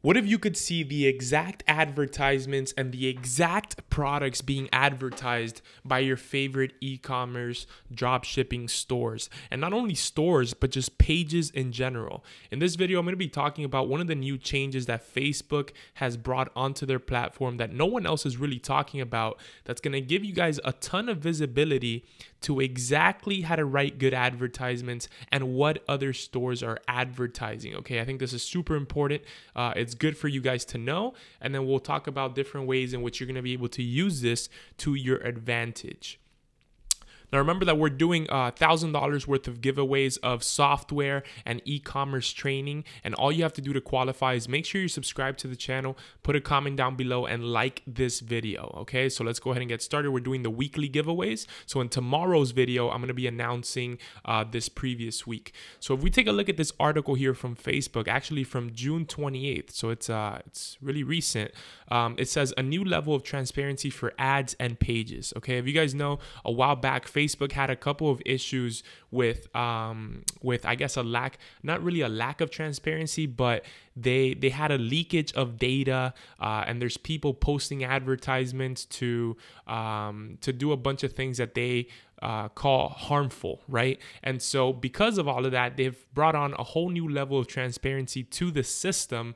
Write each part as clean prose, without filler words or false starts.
What if you could see the exact advertisements and the exact products being advertised by your favorite e-commerce drop shipping stores? And not only stores, but just pages in general. In this video, I'm going to be talking about one of the new changes that Facebook has brought onto their platform that no one else is really talking about, that's going to give you guys a ton of visibility to exactly how to write good advertisements and what other stores are advertising. Okay, I think this is super important. It's good for you guys to know, and then we'll talk about different ways in which you're going to be able to use this to your advantage. Now remember that we're doing $1,000 worth of giveaways of software and e-commerce training, and all you have to do to qualify is make sure you subscribe to the channel, put a comment down below, and like this video. Okay, so let's go ahead and get started. We're doing the weekly giveaways. So in tomorrow's video, I'm going to be announcing this previous week. So if we take a look at this article here from Facebook, actually from June 28th, so it's really recent. It says a new level of transparency for ads and pages. Okay, if you guys know, a while back, Facebook had a couple of issues with I guess not really a lack of transparency, but they had a leakage of data, and there's people posting advertisements to do a bunch of things that they call harmful, right? And so because of all of that, they've brought on a whole new level of transparency to the system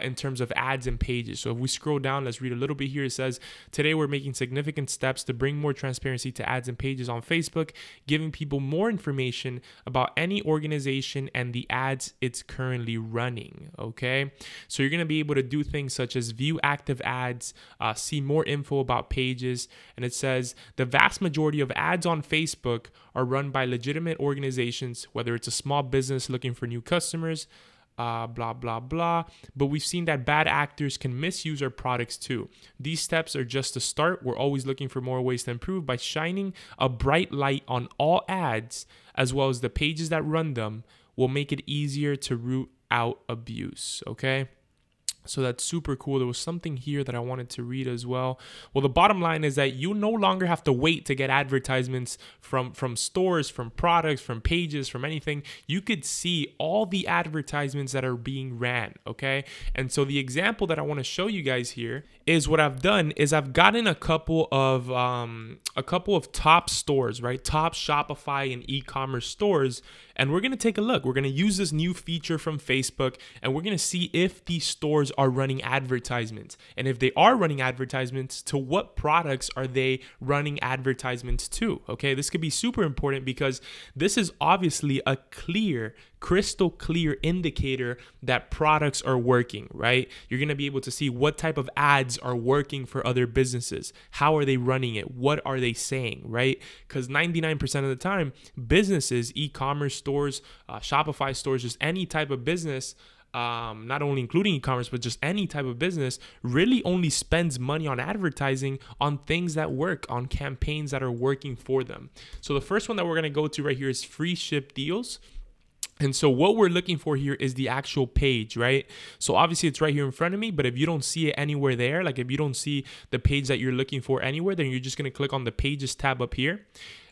in terms of ads and pages. So if we scroll down, let's read a little bit here. It says, today we're making significant steps to bring more transparency to ads and pages on Facebook, giving people more information about any organization and the ads it's currently running. Okay, so you're going to be able to do things such as view active ads, see more info about pages, and it says the vast majority of ads on Facebook are run by legitimate organizations, whether it's a small business looking for new customers, blah, blah, blah. But we've seen that bad actors can misuse our products too. These steps are just a start. We're always looking for more ways to improve by shining a bright light on all ads, as well as the pages that run them. Will make it easier to root out abuse. Okay. So that's super cool. There was something here that I wanted to read as well. Well, the bottom line is that you no longer have to wait to get advertisements from stores, from products, from pages, from anything. You could see all the advertisements that are being ran, okay? And so the example that I want to show you guys here is what I've done is I've gotten a couple of top stores, right? Top Shopify and e-commerce stores, and we're going to take a look. We're going to use this new feature from Facebook, and we're going to see if these stores are running advertisements. And if they are running advertisements, to what products are they running advertisements to? Okay, this could be super important because this is obviously a crystal clear indicator that products are working, right? You're going to be able to see what type of ads are working for other businesses. How are they running it? What are they saying, right? Because 99% of the time, businesses, e-commerce stores, Shopify stores, just any type of business, not only including e-commerce, but just any type of business, really only spends money on advertising on things that work, on campaigns that are working for them. So the first one that we're going to go to right here is free ship deals. And so what we're looking for here is the actual page, right? So obviously it's right here in front of me, but if you don't see it anywhere there, like if you don't see the page that you're looking for anywhere, then you're just going to click on the pages tab up here.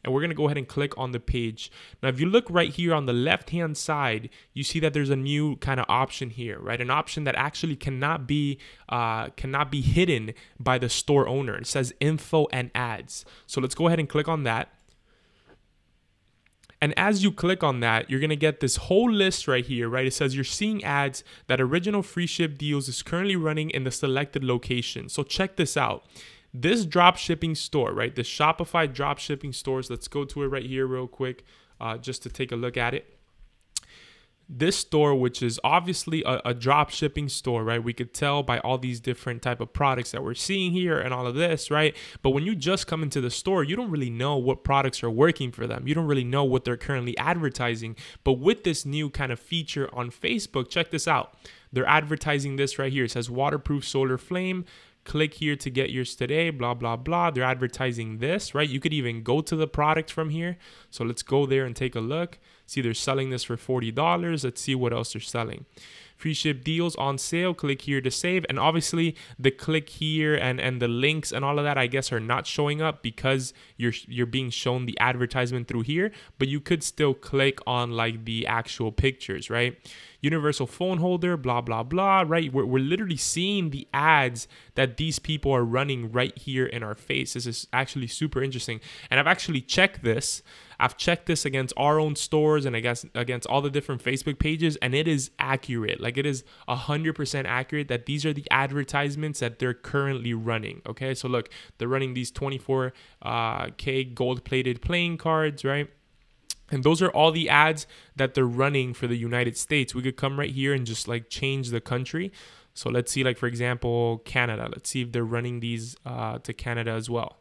And we're going to go ahead and click on the page. Now, if you look right here on the left-hand side, you see that there's a new kind of option here, right? An option that actually cannot be hidden by the store owner. It says info and ads. So let's go ahead and click on that. And as you click on that, you're going to get this whole list right here, right? It says you're seeing ads that original free ship deals is currently running in the selected location. So check this out. This drop shipping store, right? The Shopify drop shipping stores. Let's go to it right here real quick just to take a look at it. This store, which is obviously a drop shipping store, right? We could tell by all these different type of products that we're seeing here and all of this, right? But when you just come into the store, you don't really know what products are working for them. You don't really know what they're currently advertising. But with this new kind of feature on Facebook, check this out. They're advertising this right here. It says waterproof solar flame. Click here to get yours today, blah, blah, blah. They're advertising this, right? You could even go to the product from here. So let's go there and take a look. See, they're selling this for $40. Let's see what else they're selling. Free ship deals on sale. Click here to save. And obviously the click here and the links and all of that, I guess, are not showing up because you're being shown the advertisement through here. But you could still click on like the actual pictures, right? universal phone holder, blah, blah, blah, right? We're literally seeing the ads that these people are running right here in our face. This is actually super interesting. And I've actually checked this. I've checked this against our own stores and I guess against all the different Facebook pages, and it is accurate. Like it is 100% accurate that these are the advertisements that they're currently running. Okay, so look, they're running these 24K gold-plated playing cards, right? And those are all the ads that they're running for the United States. We could come right here and just like change the country. So let's see, like for example, Canada. Let's see if they're running these to Canada as well.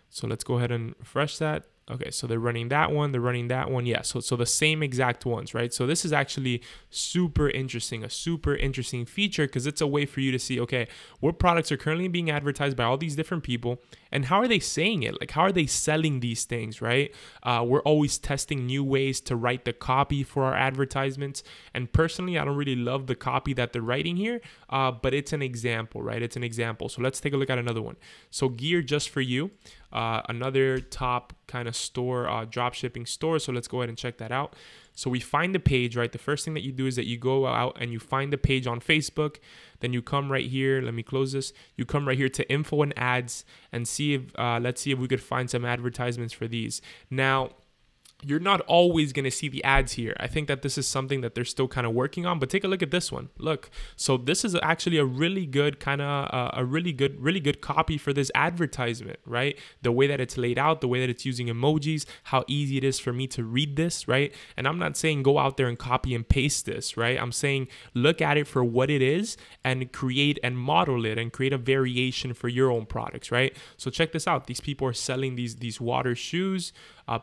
So let's go ahead and refresh that. Okay, so they're running that one, they're running that one. Yeah, so the same exact ones, right? So this is actually super interesting, a super interesting feature because it's a way for you to see, okay, what products are currently being advertised by all these different people and how are they saying it? Like, how are they selling these things, right? We're always testing new ways to write the copy for our advertisements. And personally, I don't really love the copy that they're writing here, but it's an example, right? It's an example. So let's take a look at another one. So gear just for you. Another top kind of store, drop shipping store. So let's go ahead and check that out. So we find the page, right? The first thing that you do is that you go out and you find the page on Facebook. Then you come right here. Let me close this. You come right here to info and ads and see if, let's see if we could find some advertisements for these. Now, you're not always going to see the ads here. I think that this is something that they're still kind of working on, but take a look at this one. Look, so this is actually a really good kind of a really good copy for this advertisement, right? The way that it's laid out, the way that it's using emojis, how easy it is for me to read this, right? And I'm not saying go out there and copy and paste this, right? I'm saying look at it for what it is and create and model it and create a variation for your own products, right? So check this out. These people are selling these water shoes.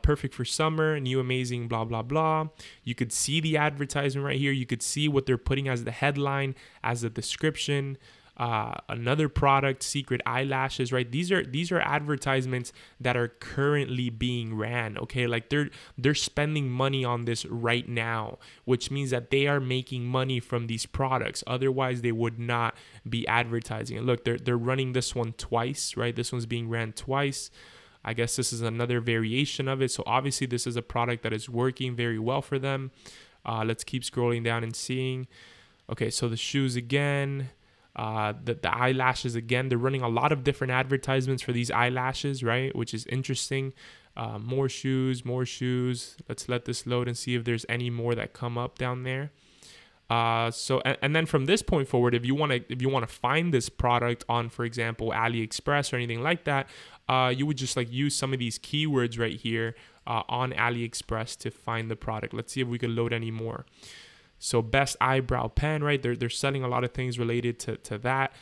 Perfect for summer, new amazing, blah, blah, blah. You could see the advertisement right here. You could see what they're putting as the headline, as the description. Another product, secret eyelashes, right? These are advertisements that are currently being ran, okay? Like they're spending money on this right now, which means that they are making money from these products. Otherwise, they would not be advertising. And look, they're running this one twice, right? This one's being ran twice. I guess this is another variation of it. So obviously this is a product that is working very well for them. Let's keep scrolling down and seeing. Okay, so the shoes again, the eyelashes again. They're running a lot of different advertisements for these eyelashes, right? Which is interesting. More shoes, more shoes. Let's let this load and see if there's any more that come up down there. So then from this point forward, if you want to find this product on, for example, AliExpress or anything like that, you would just like use some of these keywords right here on AliExpress to find the product. Let's see if we could load any more. So best eyebrow pen, right? They're selling a lot of things related to that.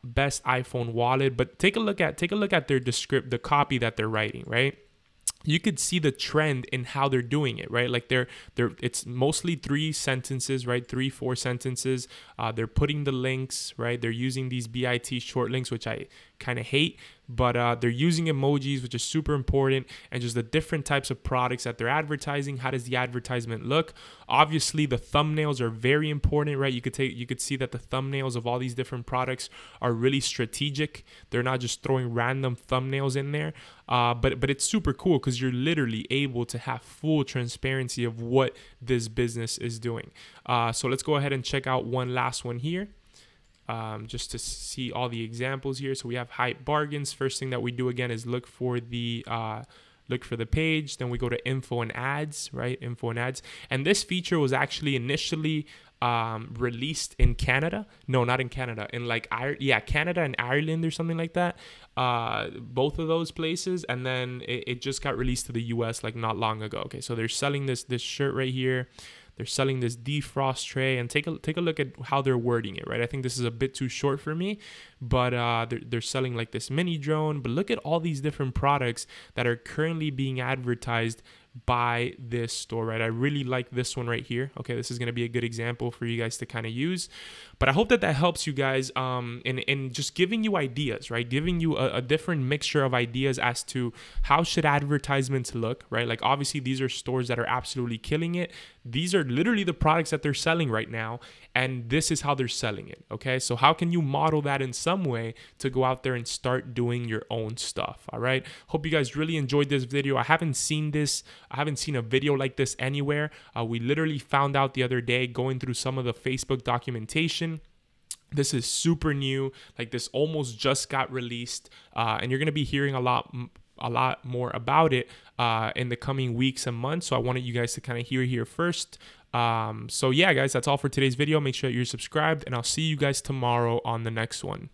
Best iPhone wallet, but take a look at their the copy that they're writing, right? You could see the trend in how they're doing it, right? Like it's mostly 3 sentences, right? 3-4 sentences. They're putting the links, right? They're using these BIT short links, which I kind of hate, but they're using emojis, which is super important, and just the different types of products that they're advertising. How does the advertisement look? Obviously, the thumbnails are very important, right? You could see that the thumbnails of all these different products are really strategic. They're not just throwing random thumbnails in there, but it's super cool because you're literally able to have full transparency of what this business is doing. So let's go ahead and check out one last one here. Just to see all the examples here. So we have hype bargains. First thing that we do again is look for the page. Then we go to info and ads, right? Info and ads. And this feature was actually initially released in Canada. No, not in Canada. In like Canada and Ireland or something like that. Both of those places. And then it just got released to the US like not long ago. Okay, so they're selling this shirt right here. They're selling this defrost tray, and take a look at how they're wording it, right? I think this is a bit too short for me, but they're selling like this mini drone. But look at all these different products that are currently being advertised by this store, right? I really like this one right here. Okay, this is going to be a good example for you guys to kind of use. But I hope that helps you guys in just giving you ideas, right? Giving you a different mixture of ideas as to how should advertisements look, right? Like obviously these are stores that are absolutely killing it. These are literally the products that they're selling right now, and this is how they're selling it, okay? So how can you model that in some way to go out there and start doing your own stuff, all right? Hope you guys really enjoyed this video. I haven't seen this I haven't seen a video like this anywhere. We literally found out the other day going through some of the Facebook documentation. This is super new. Like, this almost just got released, and you're going to be hearing a lot more about it in the coming weeks and months. So I wanted you guys to kind of hear here first. So yeah, guys, that's all for today's video. Make sure that you're subscribed, and I'll see you guys tomorrow on the next one.